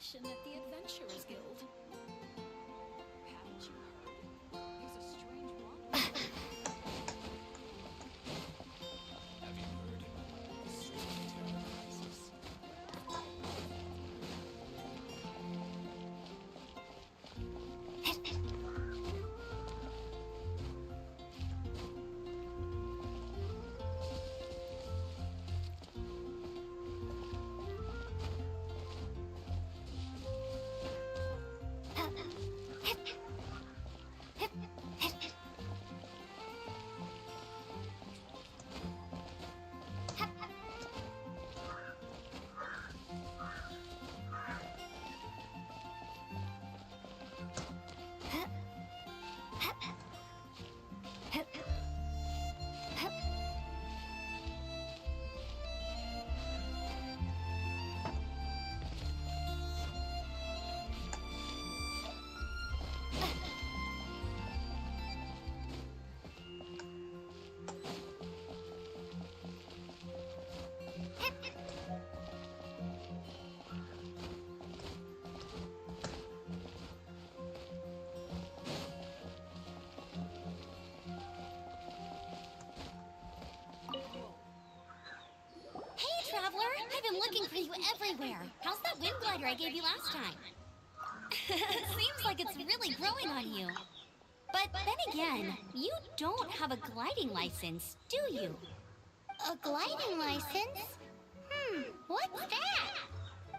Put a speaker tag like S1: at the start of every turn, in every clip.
S1: connection at the Adventurers Guild. Haven't you heard? He's a strange wanderer. Have you heard? The story terrorizes.
S2: Traveler, I've been looking for you everywhere. How's that wind glider I gave you last time? Seems like it's really growing on you. But then again, you don't have a gliding license, do you?
S3: A gliding license? What's that?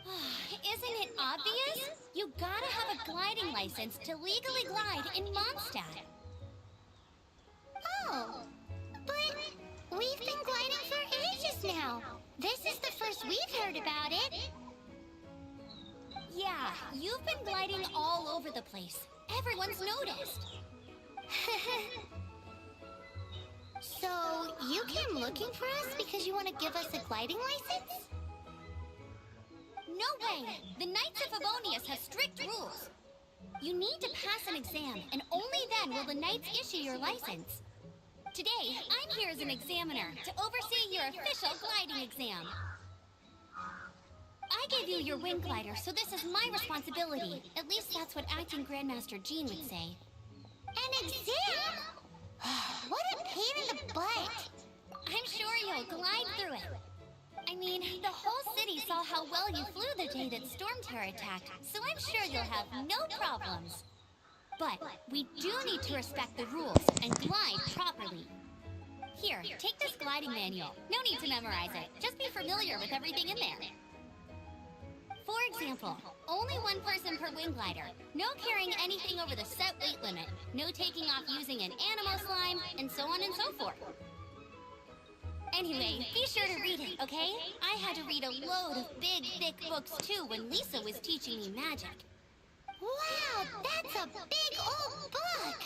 S2: Isn't it obvious? You gotta have a gliding license to legally glide in Mondstadt.
S3: Oh, but we've been gliding for ages now. This is the first we've heard about it.
S2: Yeah, you've been gliding all over the place. Everyone's noticed.
S3: So, you came looking for us because you want to give us a gliding license?
S2: No way! The Knights of Favonius have strict rules. You need to pass an exam, and only then will the Knights issue your license. Today, I'm here as an examiner to oversee your official gliding exam. I gave you your wind glider, so this is my responsibility. At least that's what Acting Grandmaster Jean would say.
S3: An exam? What a pain in the butt!
S2: I'm sure you'll glide through it. I mean, the whole city saw how well you flew the day that Storm Terror attacked, so I'm sure you'll have no problems. But we do need to respect the rules and glide properly. Here, take this gliding manual. No need to memorize it. Just be familiar with everything in there. For example, only one person per wind glider. No carrying anything over the set weight limit. No taking off using an animal slime, and so on and so forth. Anyway, be sure to read it, okay? I had to read a load of big, thick books too when Lisa was teaching me magic.
S3: Wow, that's a big old book!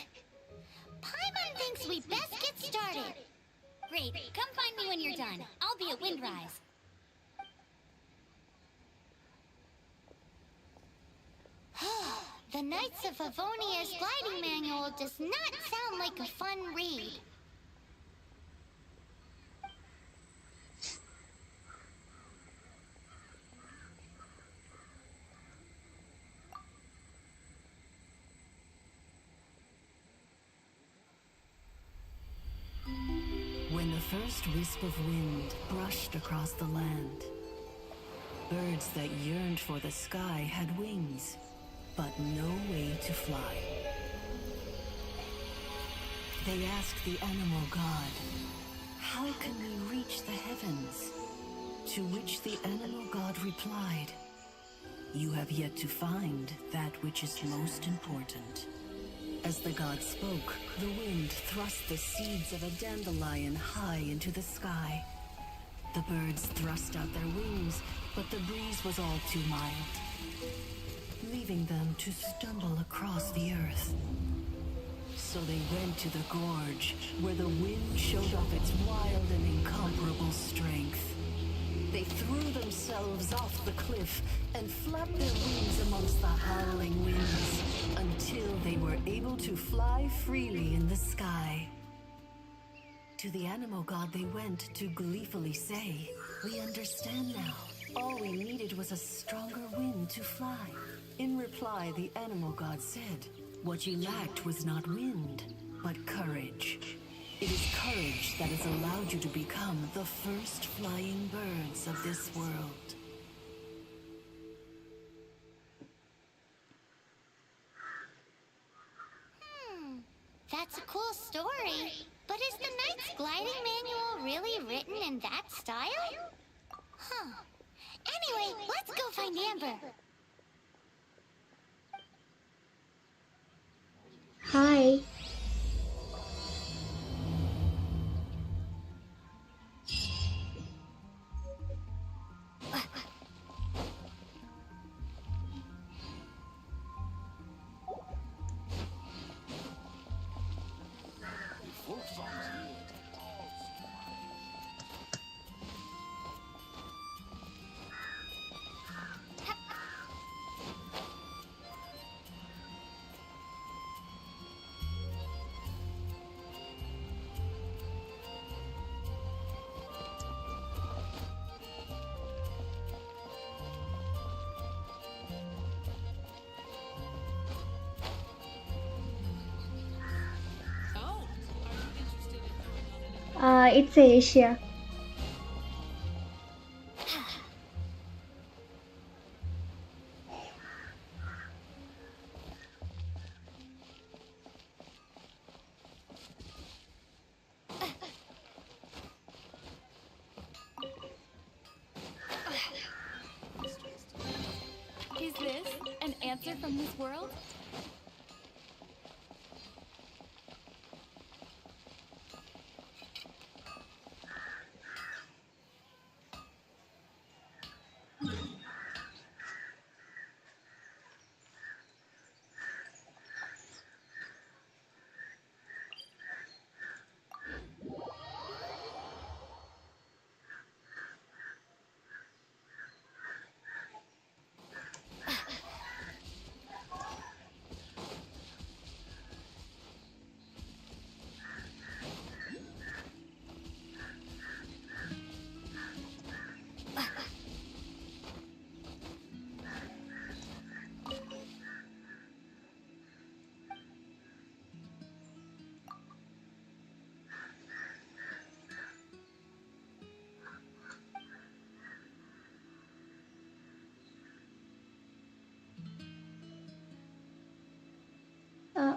S3: Paimon thinks we best get started.
S2: Great, come find me when you're done. I'll be at Windrise.
S3: The Knights of Favonia's gliding manual does not sound like a fun read.
S4: When the first wisp of wind brushed across the land, birds that yearned for the sky had wings, but no way to fly. They asked the animal god, "How can we reach the heavens?" To which the animal god replied, "You have yet to find that which is most important." As the god spoke, the wind thrust the seeds of a dandelion high into the sky. The birds thrust out their wings, but the breeze was all too mild, leaving them to stumble across the earth. So they went to the gorge, where the wind showed off its wild and incomparable strength. They threw themselves off the cliff and flapped their wings amongst the howling winds until they were able to fly freely in the sky. To the animal god they went to gleefully say, "We understand now. All we needed was a stronger wind to fly. In reply, the animal god said, "What you lacked was not wind, but courage. It is courage that has allowed you to become the first flying birds of this world."
S3: That's a cool story. But is the Knight's gliding manual really written in that style? Huh. Anyway, let's go find Amber.
S5: Hi. It's Asia.
S1: Is this an answer from this world?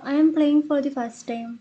S5: I am playing for the first time.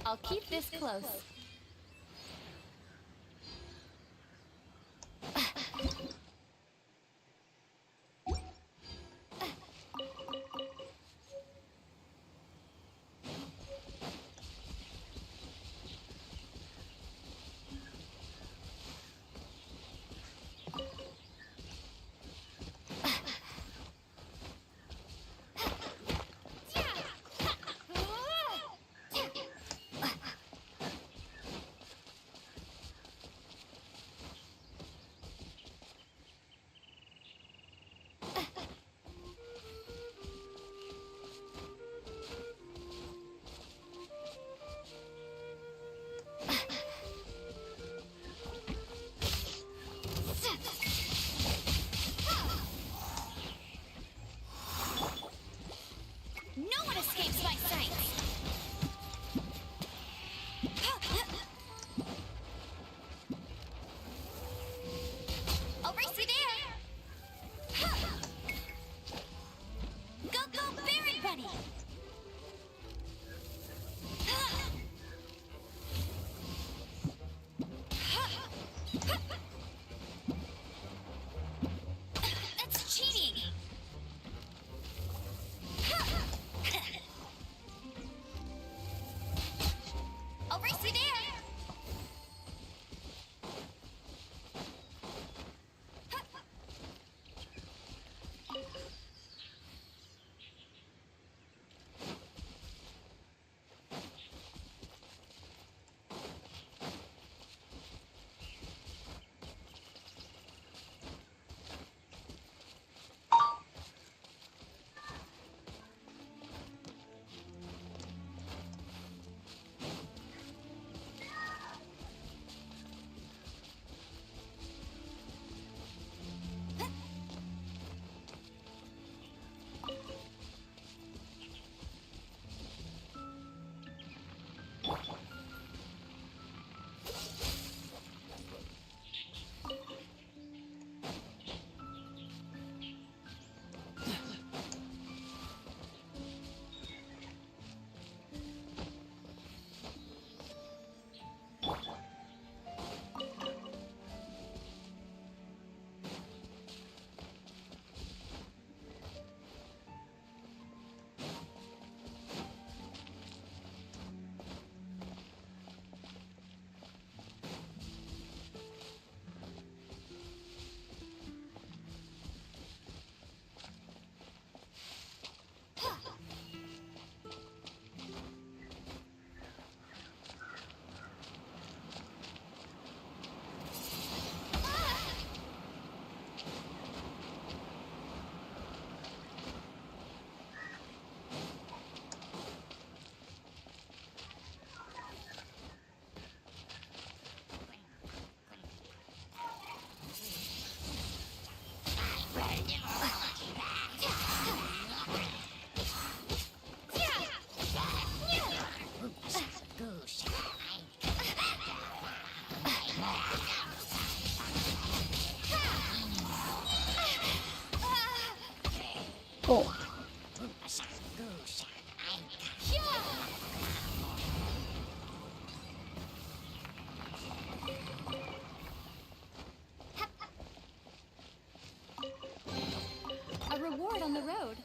S1: I'll keep this close.
S5: Oh.
S1: A reward on the road.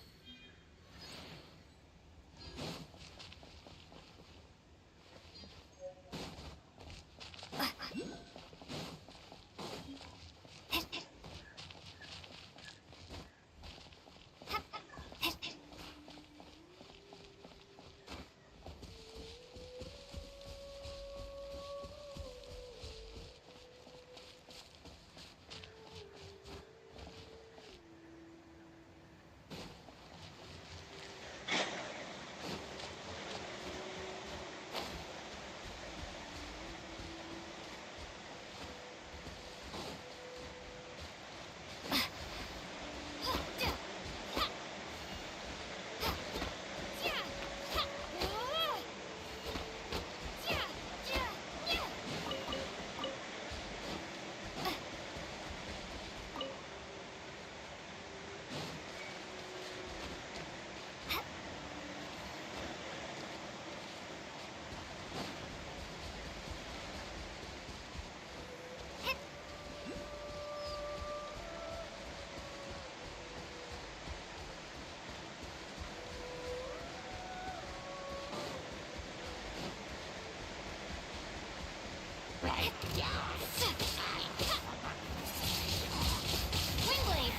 S2: Wingblade!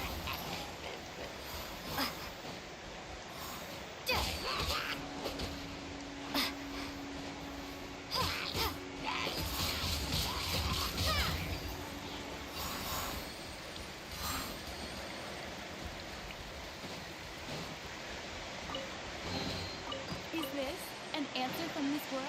S1: Is this an answer from this world?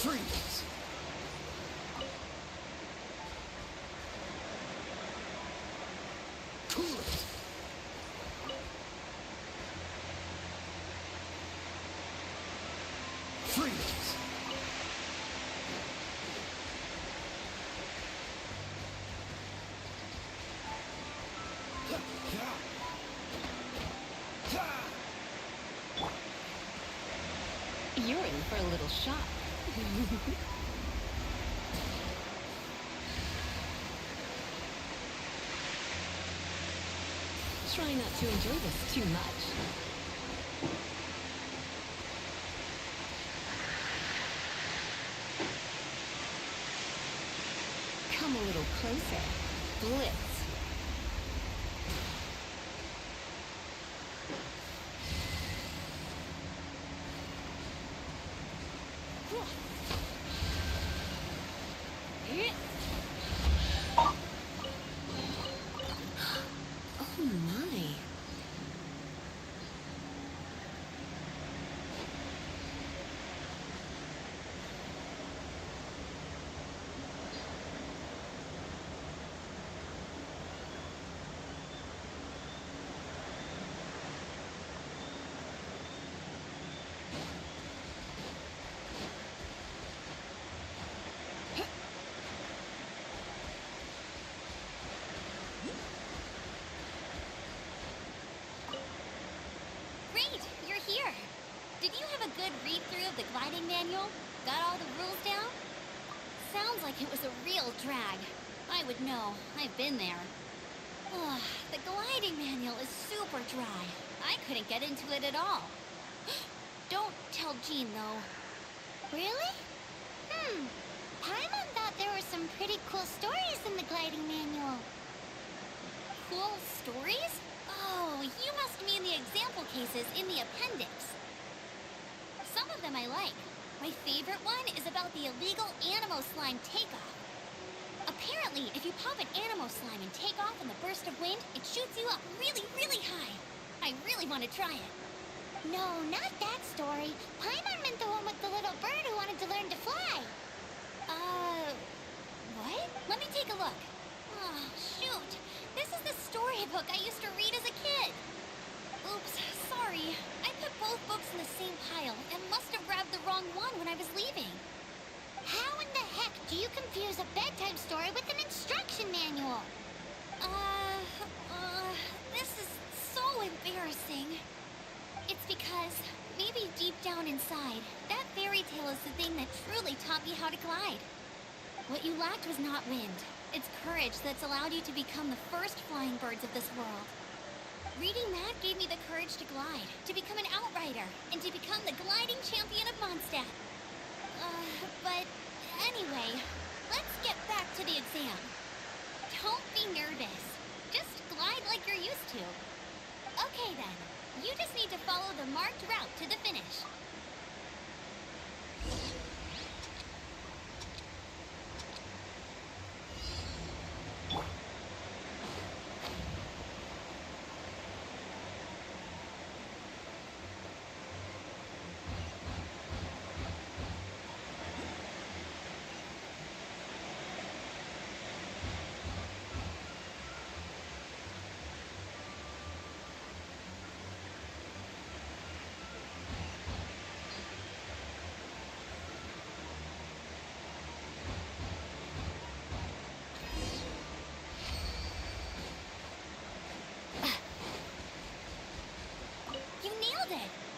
S6: Freeze! Cool it! Freeze!
S4: You're in for a little shock. Try not to enjoy this too much. Come a little closer. Blitz. Oh my.
S2: Great, you're here. Did you have a good read-through of the gliding manual? Got all the rules down? Sounds like it was a real drag. I would know. I've been there. Ugh, the gliding manual is super dry. I couldn't get into it at all. Don't tell Jean, though.
S3: Really? Paimon thought there were some pretty cool stories in the gliding manual.
S2: Cool stories? Oh, you must mean the example cases in the appendix. Some of them I like. My favorite one is about the illegal Animo slime takeoff. Apparently, if you pop an Animo slime and take off in the burst of wind, it shoots you up really, really high. I really want to try it.
S3: No, not that story. Paimon meant the one with the little bird who wanted to learn to fly.
S2: What? Let me take a look. Oh, shoot. This is the storybook I used to read as a kid. Oops, sorry. I put both books in the same pile and must have grabbed the wrong one when I was leaving.
S3: How in the heck do you confuse a bedtime story with an instruction manual?
S2: This is so embarrassing. It's because, maybe deep down inside, that fairy tale is the thing that truly taught me how to glide. What you lacked was not wind. It's courage that's allowed you to become the first flying birds of this world. Reading that gave me the courage to glide, to become an outrider, and to become the gliding champion of Mondstadt. But anyway, let's get back to the exam. Don't be nervous. Just glide like you're used to. Okay then, you just need to follow the marked route to the finish.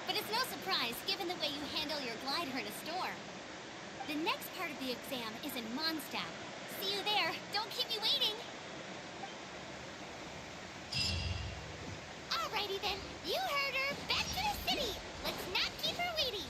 S2: But it's no surprise given the way you handle your glider in a storm. The next part of the exam is in Mondstadt. See you there. Don't keep me waiting.
S3: Alrighty then, you heard her. Back to the city. Let's not keep her waiting.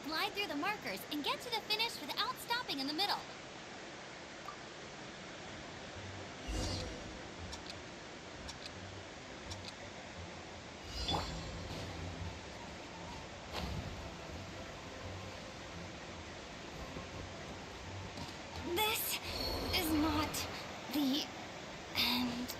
S2: Glide through the markers and get to the finish without stopping in the middle. This is not the end.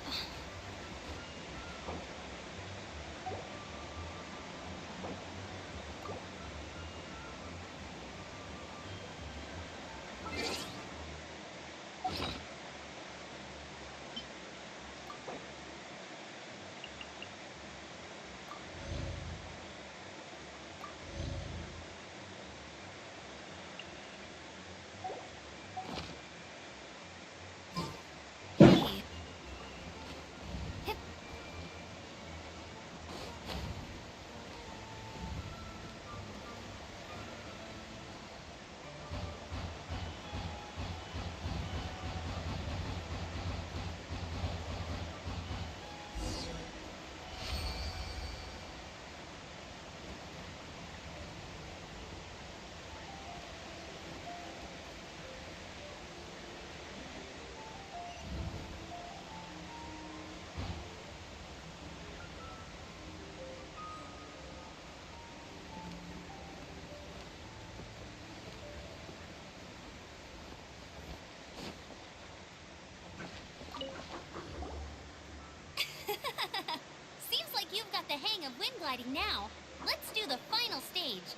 S2: the hang of wind gliding now. Let's do the final stage.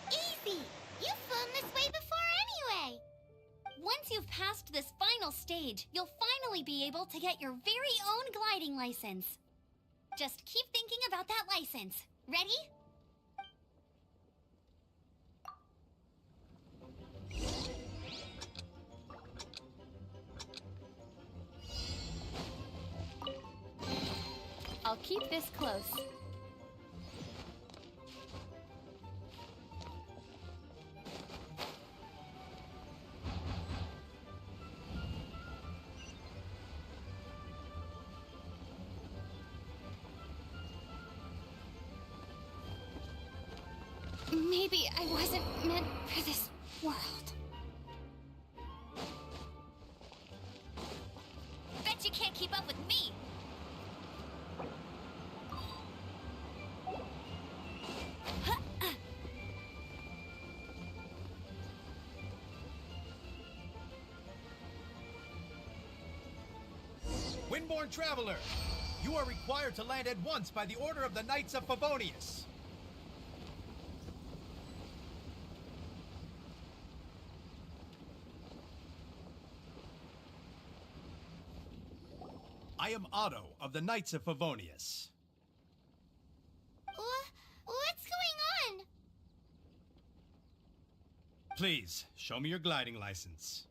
S3: Easy! You've flown this way before anyway!
S2: Once you've passed this final stage, you'll finally be able to get your very own gliding license. Just keep thinking about that license. Ready? I'll keep this close. Maybe I wasn't meant for this world. Bet you can't keep up with me!
S6: Windborne Traveler, you are required to land at once by the order of the Knights of Favonius. I am Otto of the Knights of Favonius.
S3: What's going on?
S6: Please, show me your gliding license.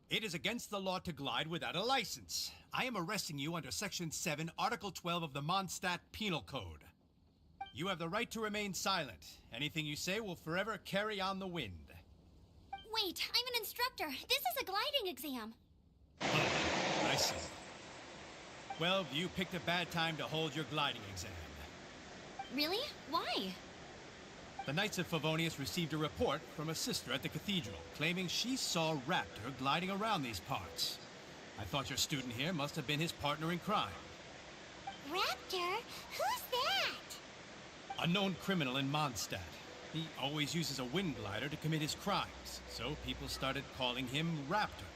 S6: It is against the law to glide without a license. I am arresting you under Section 7, Article 12 of the Mondstadt Penal Code. You have the right to remain silent. Anything you say will forever carry on the wind.
S2: Wait, I'm an instructor. This is a gliding exam.
S6: Oh, I see. Well, you picked a bad time to hold your gliding exam.
S2: Really? Why?
S6: The Knights of Favonius received a report from a sister at the cathedral, claiming she saw Raptor gliding around these parts. I thought your student here must have been his partner in crime.
S3: Raptor? Who's that?
S6: A known criminal in Mondstadt. He always uses a wind glider to commit his crimes, so people started calling him Raptor.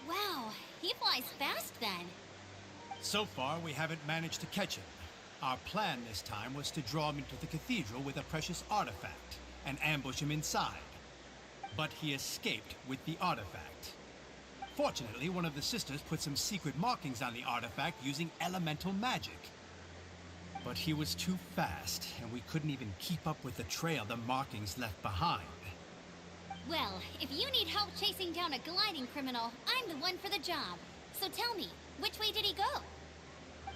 S2: Wow, he flies fast then.
S6: So far, we haven't managed to catch him. Our plan this time was to draw him into the cathedral with a precious artifact and ambush him inside. But he escaped with the artifact. Fortunately, one of the sisters put some secret markings on the artifact using elemental magic. But he was too fast, and we couldn't even keep up with the trail the markings left behind.
S2: Well, if you need help chasing down a gliding criminal, I'm the one for the job. So tell me, which way did he go?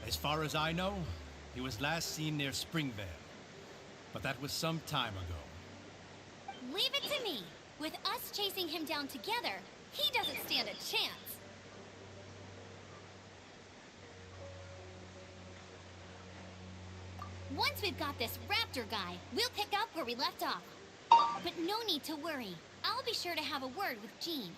S6: As far as I know, he was last seen near Springvale. But that was some time ago.
S2: Leave it to me. With us chasing him down together, he doesn't stand a chance. Once we've got this Raptor guy, we'll pick up where we left off. But no need to worry. I'll be sure to have a word with Jean.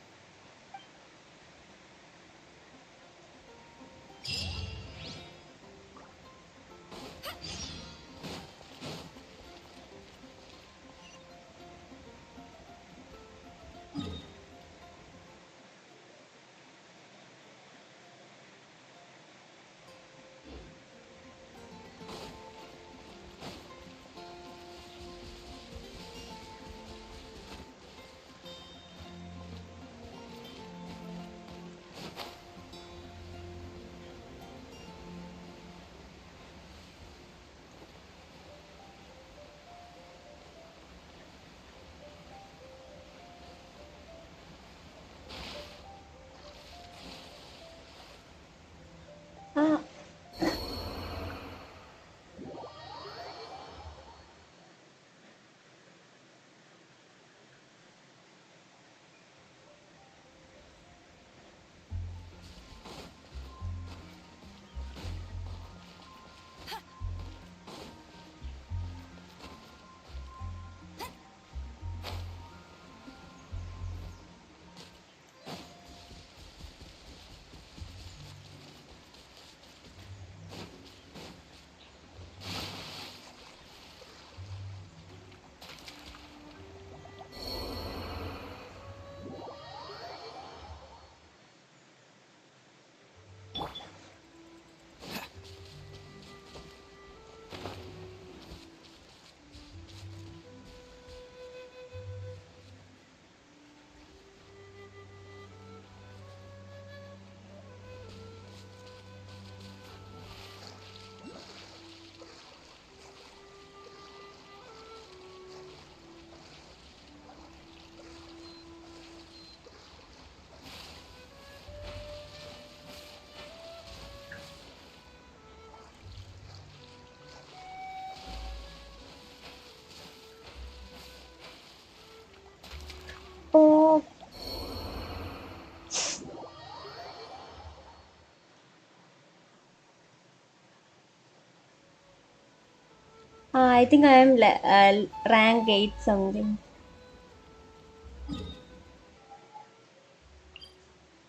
S5: I think I am rank 8 something.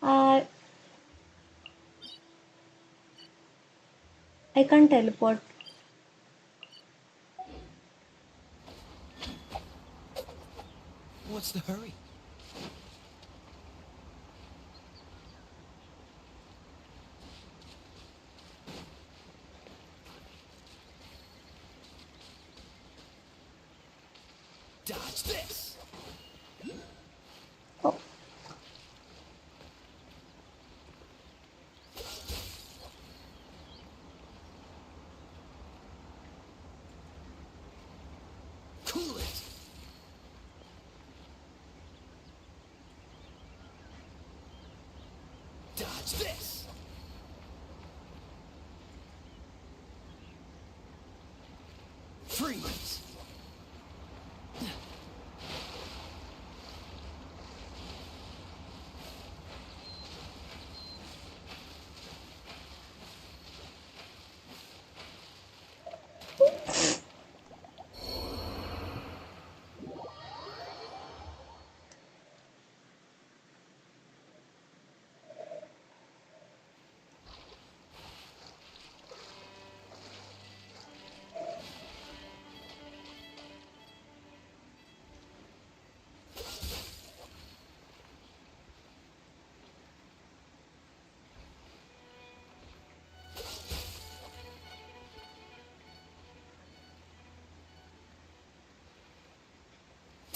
S5: Uh, I can't teleport.
S6: What's the hurry? Dodge this!
S5: Oh,
S6: Cool it! Dodge this! Freeze!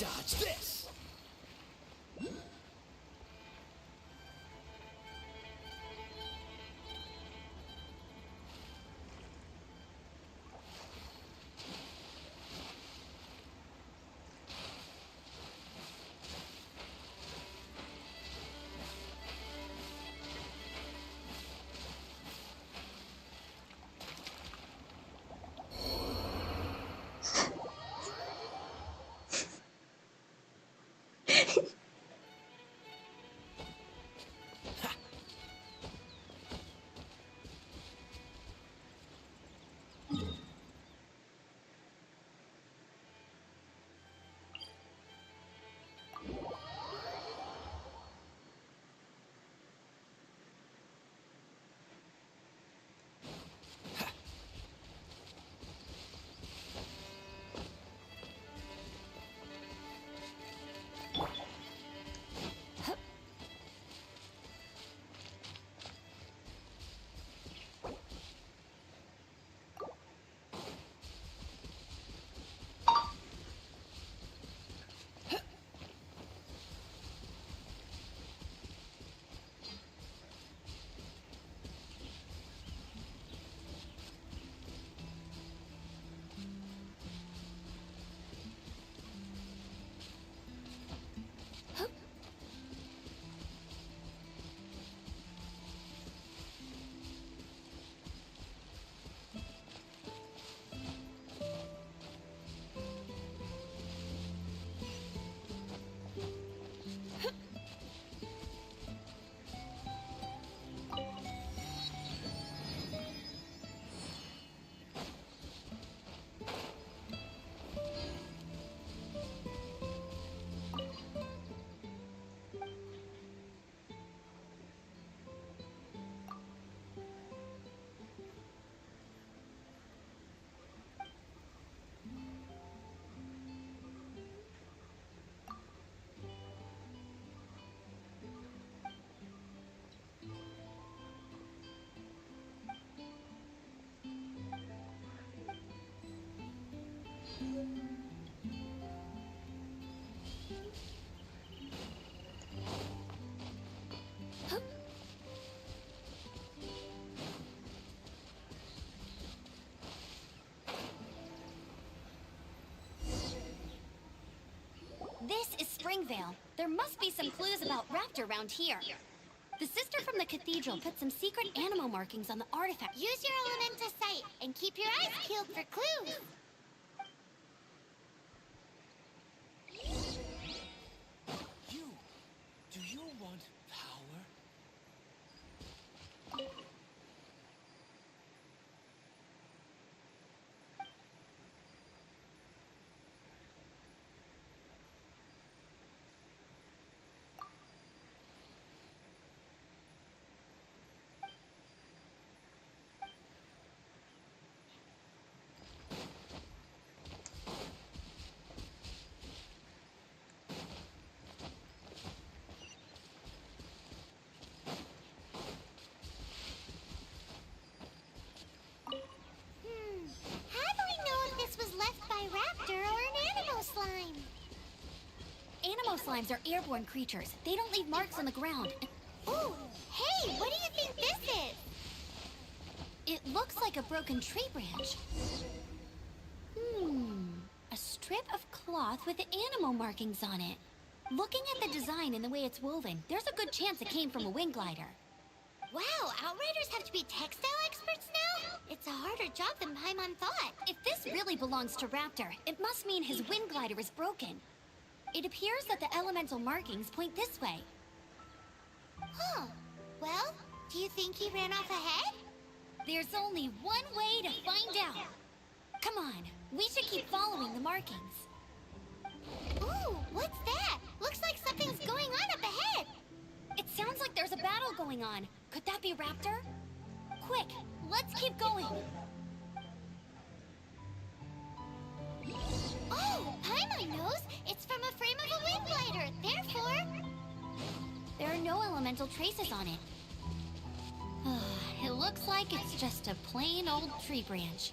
S6: Dodge this!
S2: This is Springvale. There must be some clues about Raptor around here. The sister from the cathedral put some secret animal markings on the artifact.
S3: Use your elemental sight and keep your eyes peeled for clues.
S6: You! Do you want power?
S2: sometimes are airborne creatures. They don't leave marks on the ground.
S3: Ooh, hey, what do you think this is?
S2: It looks like a broken tree branch. A strip of cloth with animal markings on it. Looking at the design and the way it's woven, there's a good chance it came from a wing glider.
S3: Wow, Outriders have to be textile experts now? It's a harder job than Paimon thought.
S2: If this really belongs to Raptor, it must mean his wing glider is broken. It appears that the elemental markings point this way.
S3: Huh. Well, do you think he ran off ahead?
S2: There's only one way to find out. Come on, we should keep following the markings.
S3: Ooh, what's that? Looks like something's going on up ahead.
S2: It sounds like there's a battle going on. Could that be Raptor? Quick, let's keep going.
S3: Oh, Paimon knows. It's from a frame of a wind glider. Therefore...
S2: There are no elemental traces on it. It looks like it's just a plain old tree branch.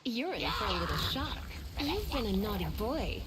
S7: You're in for a little shock. You've been a naughty boy.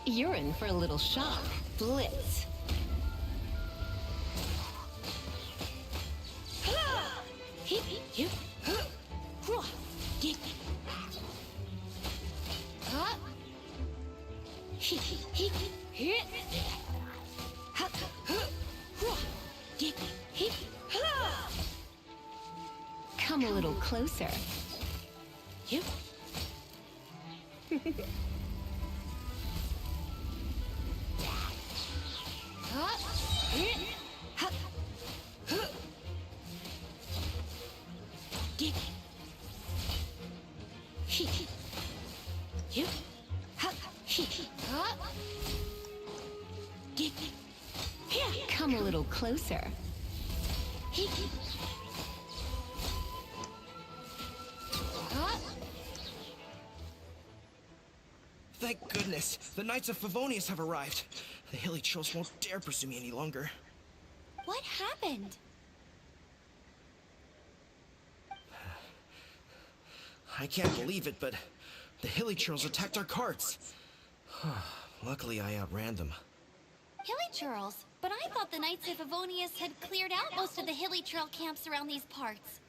S7: You're in for a little shock. Blitz. Come a little closer. Come a little closer.
S8: Thank goodness! The Knights of Favonius have arrived. The hilly trolls won't dare pursue me any longer.
S2: What happened?
S8: I can't believe it, but the hilly trolls attacked our carts. Luckily, I outran them.
S2: Hilly Churls? But I thought the Knights of Favonius had cleared out most of the hilly trail camps around these parts.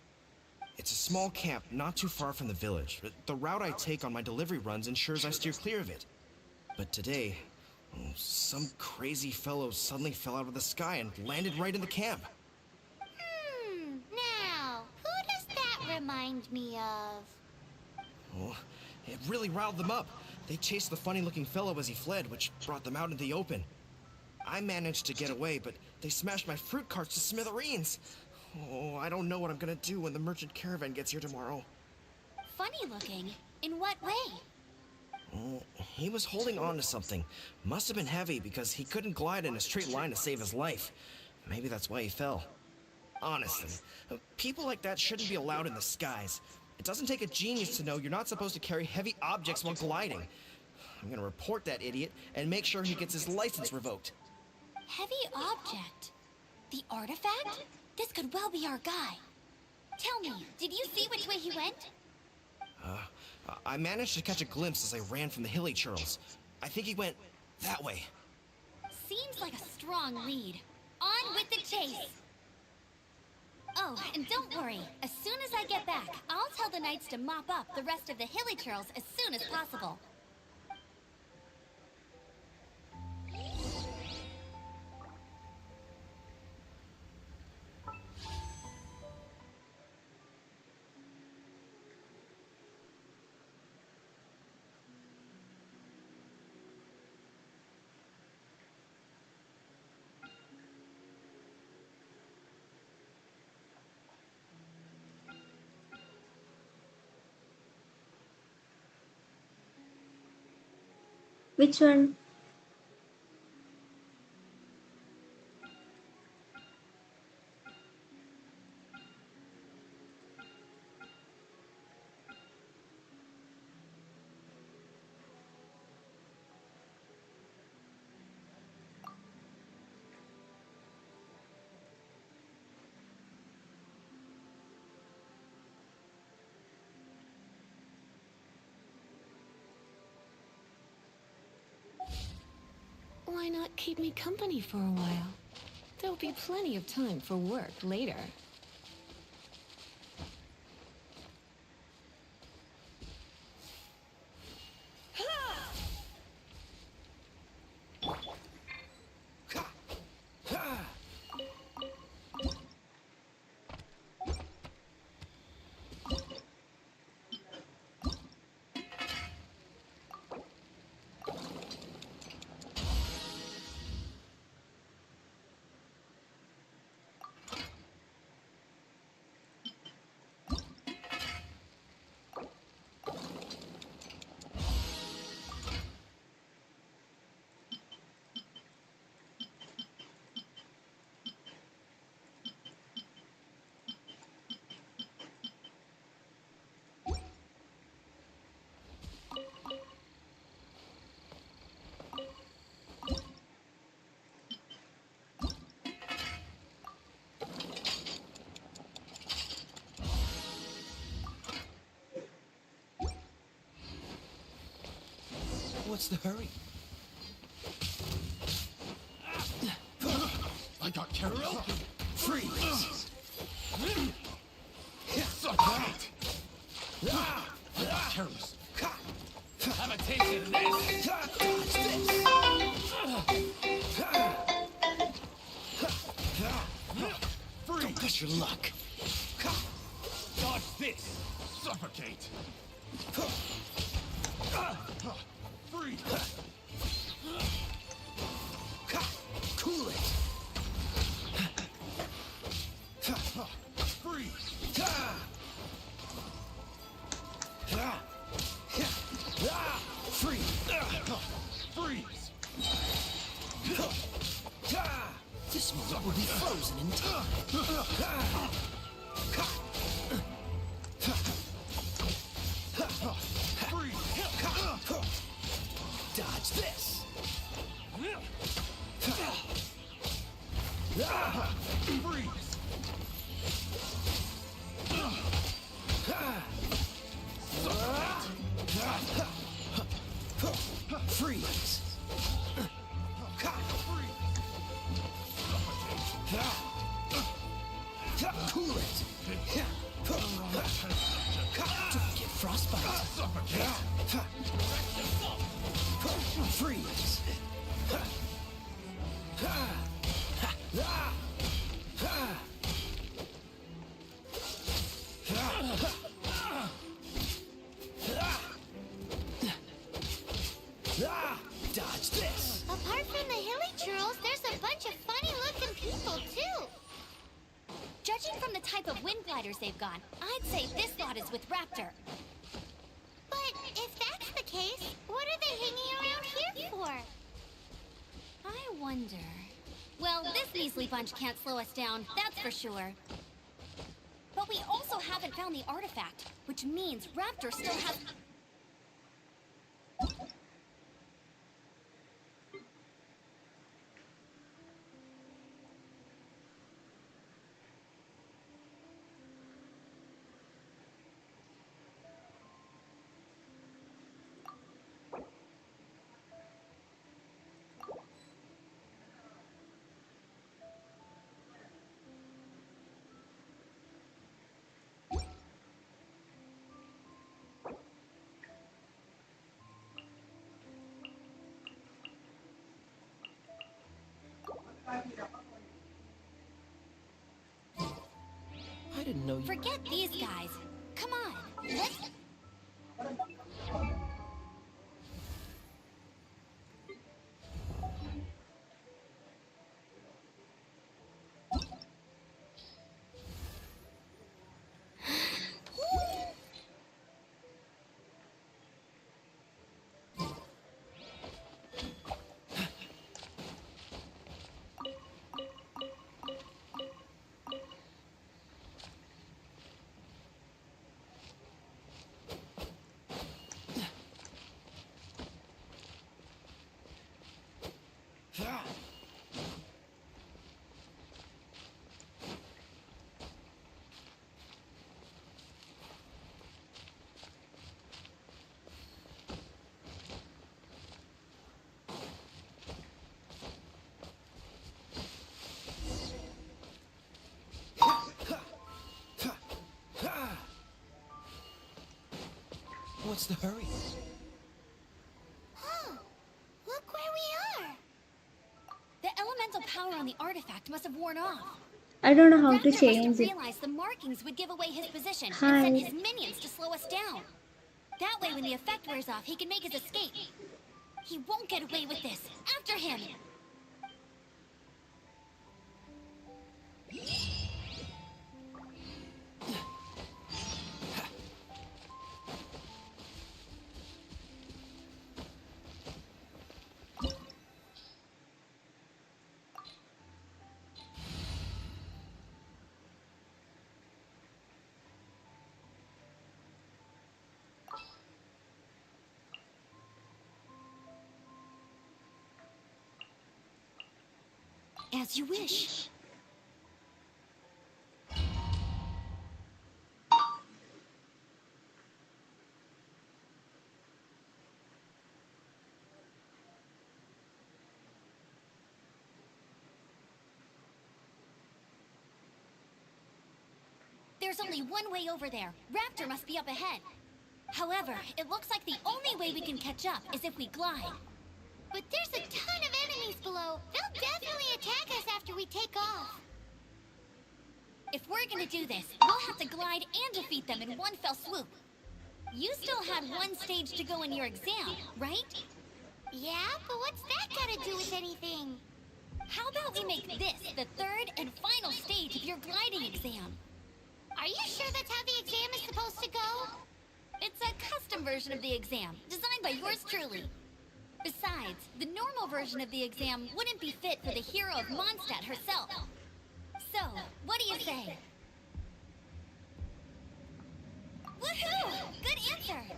S8: It's a small camp not too far from the village. The route I take on my delivery runs ensures I steer clear of it. But today, some crazy fellow suddenly fell out of the sky and landed right in the camp.
S3: Now, who does that remind me of?
S8: Oh, it really riled them up. They chased the funny-looking fellow as he fled, which brought them out in the open. I managed to get away, but they smashed my fruit carts to smithereens. Oh, I don't know what I'm gonna do when the merchant caravan gets here tomorrow.
S2: Funny looking? In what way?
S8: Oh, he was holding on to something. Must have been heavy because he couldn't glide in a straight line to save his life. Maybe that's why he fell. Honestly, people like that shouldn't be allowed in the skies. It doesn't take a genius to know you're not supposed to carry heavy objects while gliding. I'm gonna report that idiot and make sure he gets his license revoked.
S2: Heavy object? The artifact? This could well be our guy. Tell me, did you see which way he went?
S8: I managed to catch a glimpse as I ran from the hilly churls. I think he went that way.
S2: Seems like a strong lead. On with the chase! Oh, and don't worry. As soon as I get back, I'll tell the knights to mop up the rest of the hilly churls as soon as possible.
S5: Which one?
S7: Why not keep me company for a while? There'll be plenty of time for work later.
S8: What's the hurry?
S6: I got carried away.
S8: Freeze!
S6: Suck that! I got careless. Have a taste of this! Freeze!
S8: Don't push your luck.
S6: Dodge this! Suffocate! Freeze!
S8: Cool it.
S6: Freeze!
S8: Freeze!
S6: Freeze!
S8: This moment will be frozen in time. Dodge this.
S6: Freeze!
S8: Freeze. Cool it. Don't get frostbite. Freeze. Dodge this.
S3: Apart from the hilly churls, there's a bunch of funny-looking people, too.
S2: Judging from the type of wind gliders they've got, I'd say this lot is with Raptor.
S3: But if that's the case, what are they hanging around here for?
S2: I wonder... Well, this measly bunch can't slow us down, that's for sure. But we also haven't found the artifact, which means Raptor still has...
S8: didn't know you...
S2: Forget these guys. Come on, let's...
S8: What's the hurry?
S3: Look where we are.
S2: The elemental power on the artifact must have worn off.
S5: I don't know how to
S2: Raptor must
S5: change
S2: have
S5: it.
S2: realized the markings would give away his position
S5: Hi.
S2: and send his minions to slow us down. That way, when the effect wears off, he can make his escape. He won't get away with this. After him! As you wish. There's only one way over there. Raptor must be up ahead. However, it looks like the only way we can catch up is if we glide.
S3: But there's a ton of enemies below. They'll definitely attack us after we take off.
S2: If we're gonna do this, we'll have to glide and defeat them in one fell swoop. You still had one stage to go in your exam, right?
S3: Yeah, but what's that got to do with anything?
S2: How about we make this the third and final stage of your gliding exam?
S3: Are you sure that's how the exam is supposed to go?
S2: It's a custom version of the exam, designed by yours truly. Besides, the normal version of the exam wouldn't be fit for the hero of Mondstadt herself. So, what do you say? Woohoo! Good answer!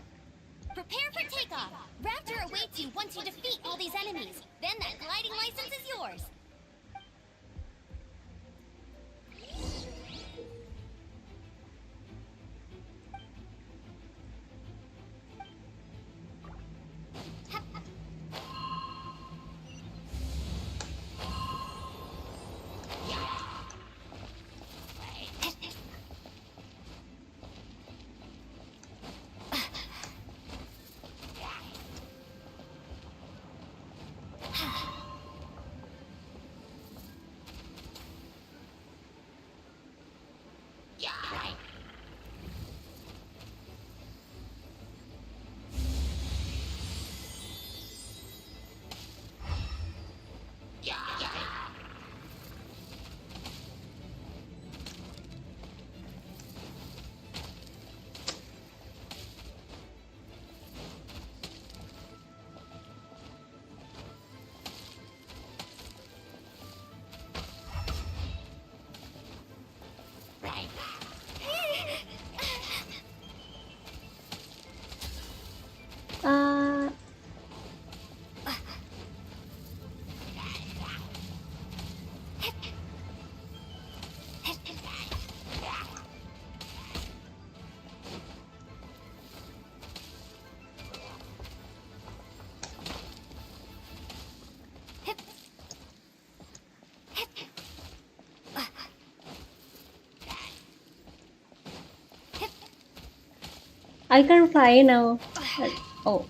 S2: Prepare for takeoff. Raptor awaits you once you defeat all these enemies. Then that gliding license is yours.
S5: I can fly now. Oh.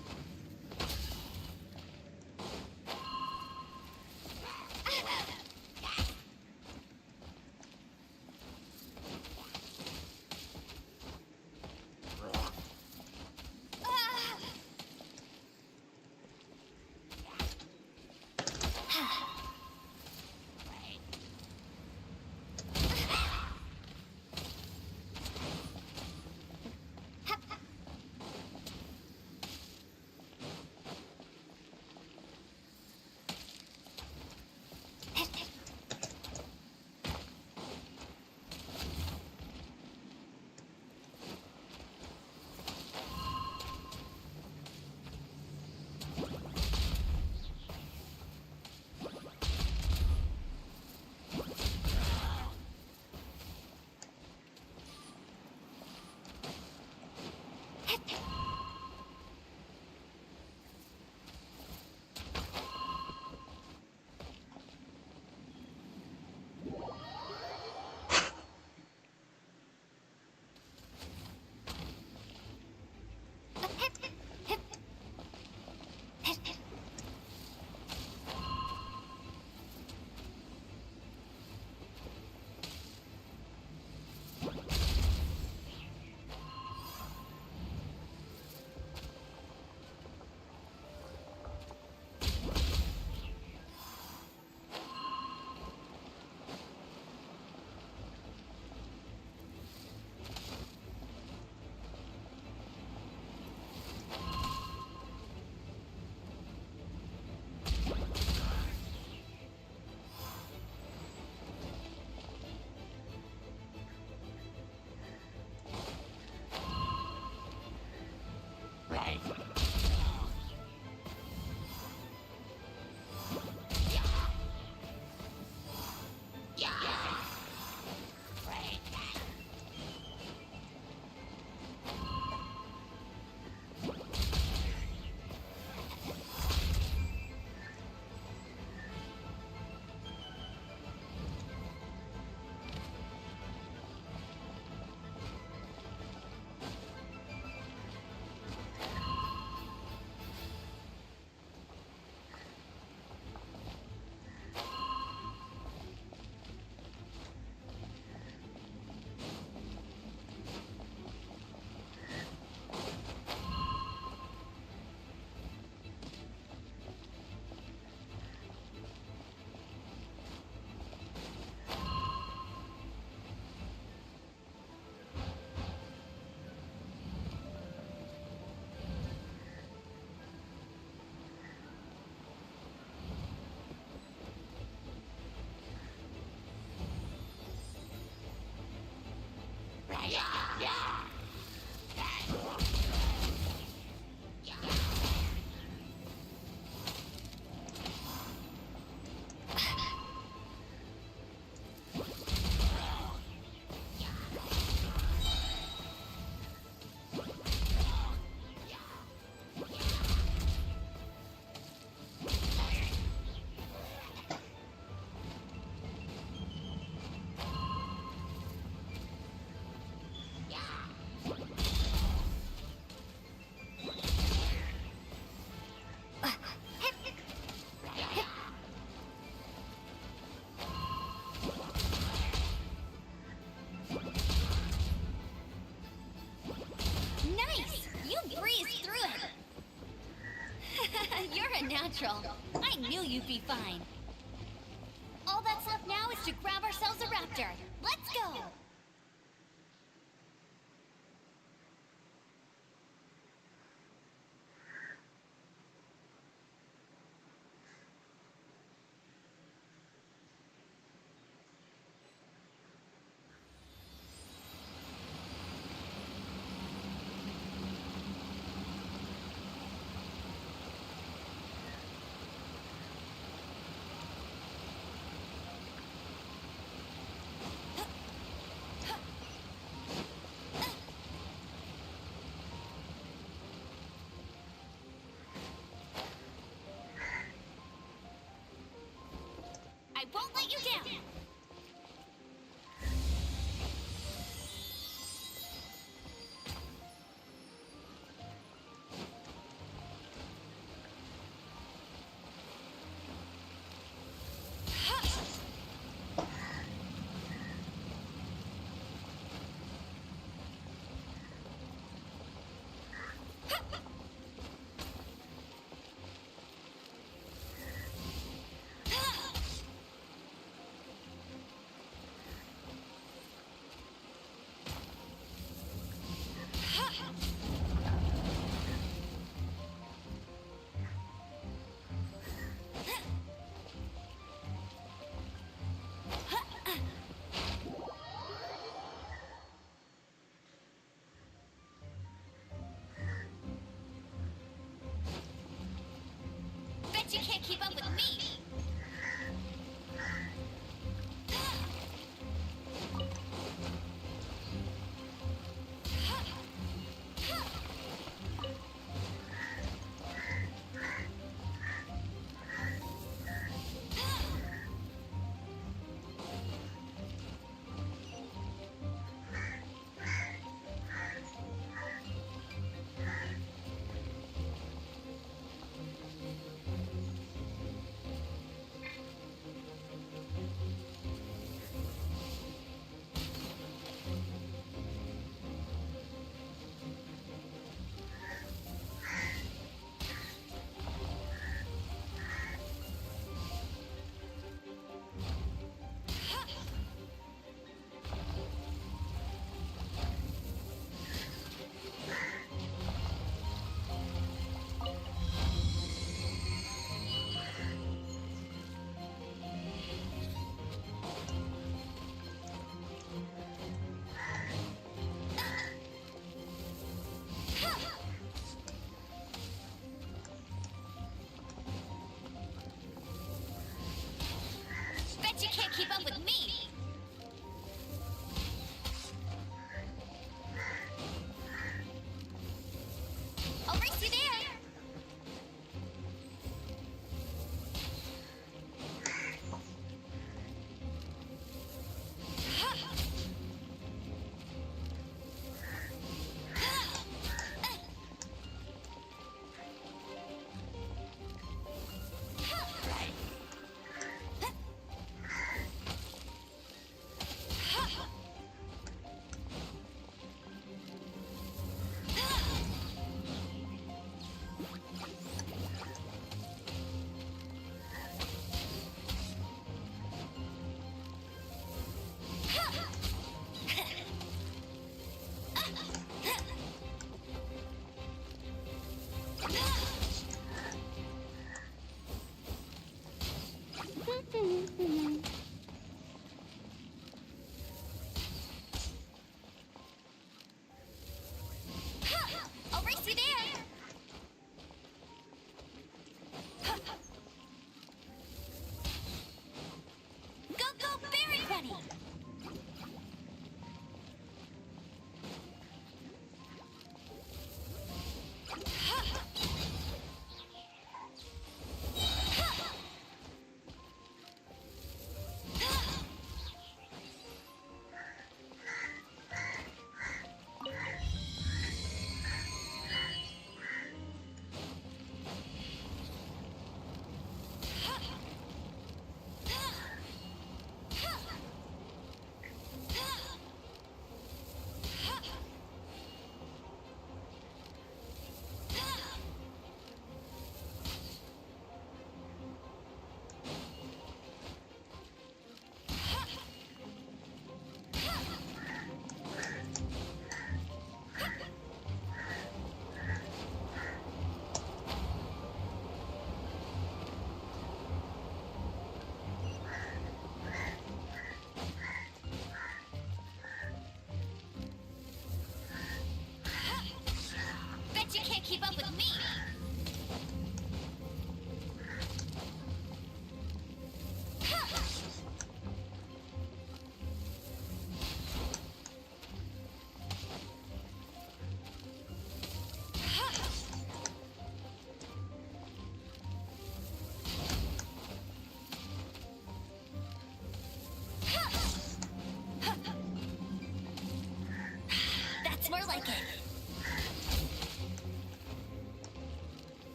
S2: You're a natural. I knew you'd be fine. All that's left now is to grab ourselves a raptor. Let's go! I won't let you down! Bet you can't keep up with me! Bet you can't keep up with me! I'll race you there!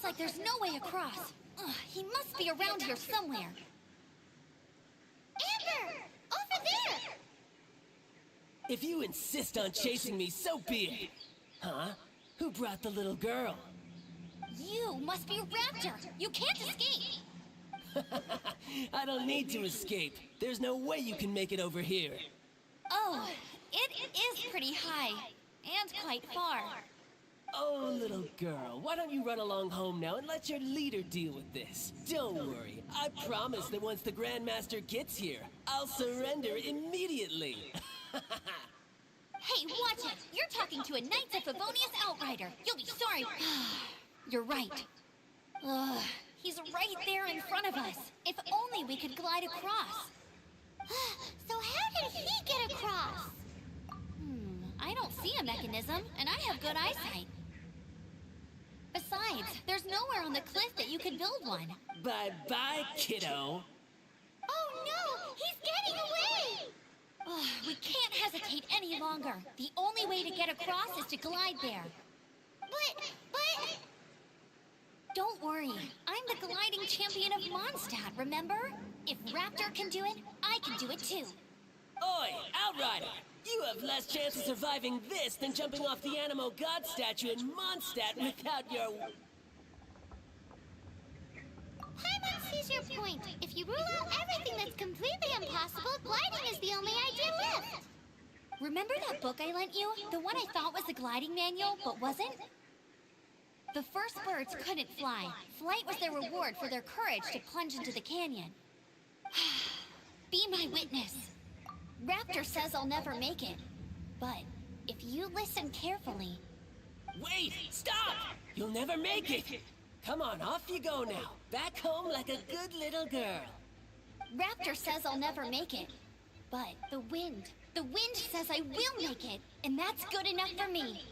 S2: like there's no way across. Ugh, he must be around here somewhere.
S3: Amber! Over there!
S9: If you insist on chasing me, so be it. Huh? Who brought the little girl?
S2: You must be Raptor. You can't escape.
S9: I don't need to escape. There's no way you can make it over here.
S2: Oh, it is pretty high. And quite far.
S9: Oh, little girl, why don't you run along home now and let your leader deal with this? Don't worry. I promise that once the Grandmaster gets here, I'll surrender immediately.
S2: Hey, watch it! You're talking to a Knights of Favonius Outrider. You'll be sorry. You're right. Ugh, he's right there in front of us. If only we could glide across.
S3: So how did he get across?
S2: I don't see a mechanism, and I have good eyesight. Besides, there's nowhere on the cliff that you could build one.
S9: Bye-bye, kiddo.
S3: Oh no! He's getting away!
S2: Ugh, we can't hesitate any longer. The only way to get across is to glide there.
S3: But...
S2: Don't worry. I'm the gliding champion of Mondstadt, remember? If Raptor can do it, I can do it too.
S9: Oi, Outrider! You have less chance of surviving this than jumping off the Animo God statue in Mondstadt without your...
S3: Paimon sees your point. If you rule out everything that's completely impossible, gliding is the only idea left.
S2: Remember that book I lent you? The one I thought was the gliding manual, but wasn't? The first birds couldn't fly. Flight was their reward for their courage to plunge into the canyon. Be my witness. Raptor says I'll never make it. But if you listen carefully...
S9: Wait! Stop! You'll never make it! Come on, off you go now. Back home like a good little girl.
S2: Raptor says I'll never make it. But the wind says I will make it. And that's good enough for me.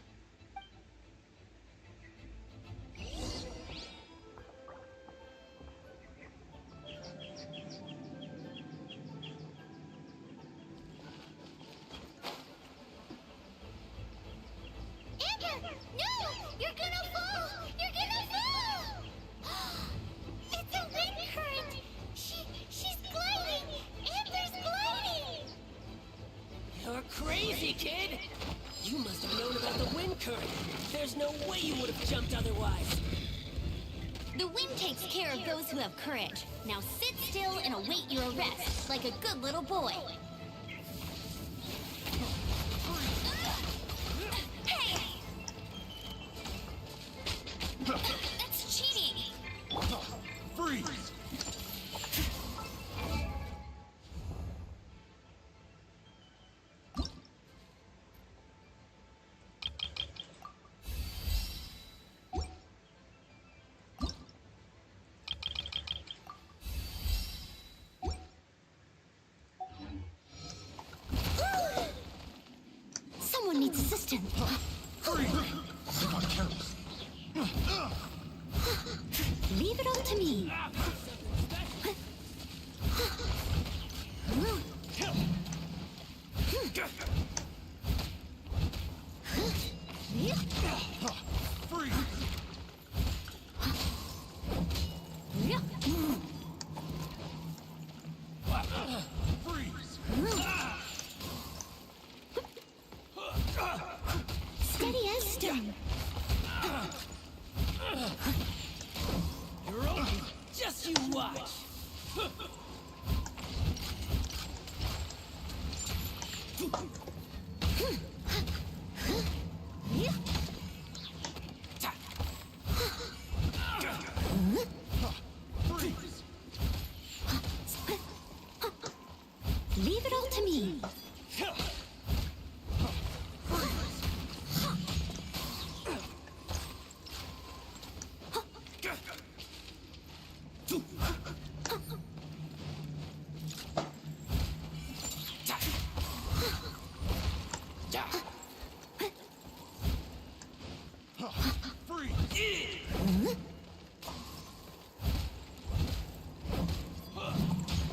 S3: Amber! No! You're gonna fall! You're gonna fall! It's a wind current! She's gliding! Amber's gliding!
S9: You're crazy, kid! You must have known about the wind current. There's no way you would have jumped otherwise.
S2: The wind takes care of those who have courage. Now sit still and await your arrest, like a good little boy. Hey! That's cheating!
S6: Freeze!
S2: Someone needs assistance. Leave it all to me. Steady as stone.
S9: You're open. Just you watch.
S2: Leave it all to me.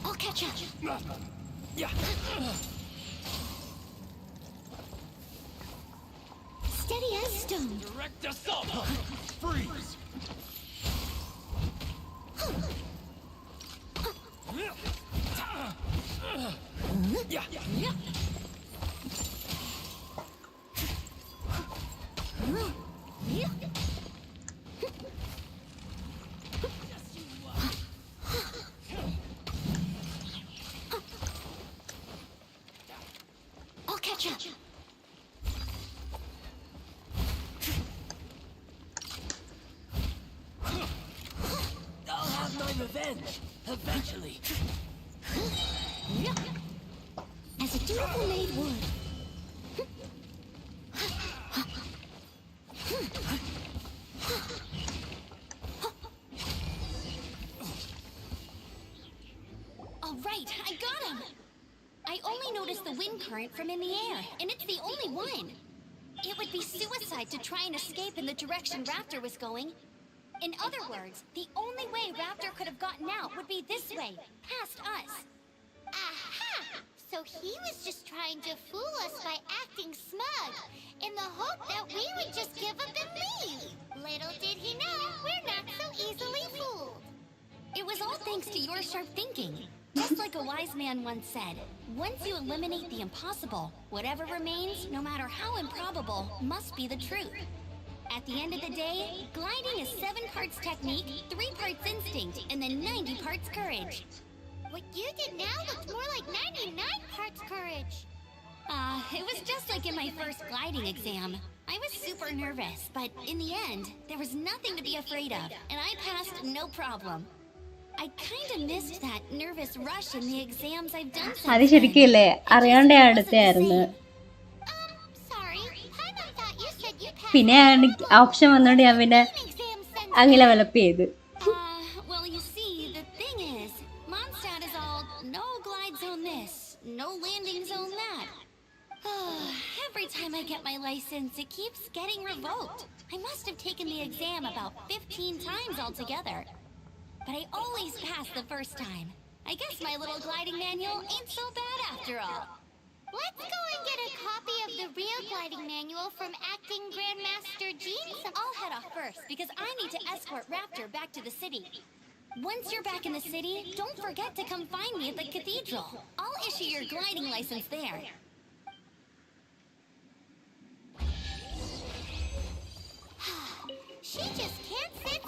S2: I'll catch up.
S9: Yeah.
S2: Steady as stone.
S9: Direct assault.
S6: Freeze!
S9: I'll have my revenge, eventually.
S2: As a dutiful maid would. All right, I got him. I only noticed the wind current from in the air, and it's the only one. It would be suicide to try and escape in the direction Raptor was going. In other words, the only way Raptor could have gotten out would be this way, past us.
S3: Aha! So he was just trying to fool us by acting smug, in the hope that we would just give up and leave. Little did he know, we're not so easily fooled.
S2: It was all thanks to your sharp thinking. Just like a wise man once said, once you eliminate the impossible, whatever remains, no matter how improbable, must be the truth. At the end of the day, gliding is 7 parts technique, 3 parts instinct, and then 90 parts courage.
S3: What you did now looked more like 99 parts courage.
S2: It was just like in my first gliding exam. I was super nervous, but in the end, there was nothing to be afraid of, and I passed no problem. I kinda missed that nervous rush in the exams I've done since
S5: അത് ശരിക്കില്ലേ അറിയാണ്ടേ അടുത്തായിരുന്നു.
S3: Sorry, Paimon thought you said you passed.
S5: പിന്നെ option വന്നോണ്ട് ഞാൻ പിന്നെ അങ്ങനെ develop ചെയ്തു.
S2: Well, you see, the thing is, Mondstadt is all no glide zone this, no landing zone that. Every time I get my license, it keeps getting revoked. I must have taken the exam about 15 times altogether. But I always pass the first time. I guess my little gliding manual ain't so bad after all.
S3: Let's go and get a copy of the real gliding manual from Acting Grandmaster Genshinn.
S2: I'll head off first because I need to escort Raptor back to the city. Once you're back in the city, don't forget to come find me at the cathedral. I'll issue your gliding license there.
S3: She just can't sit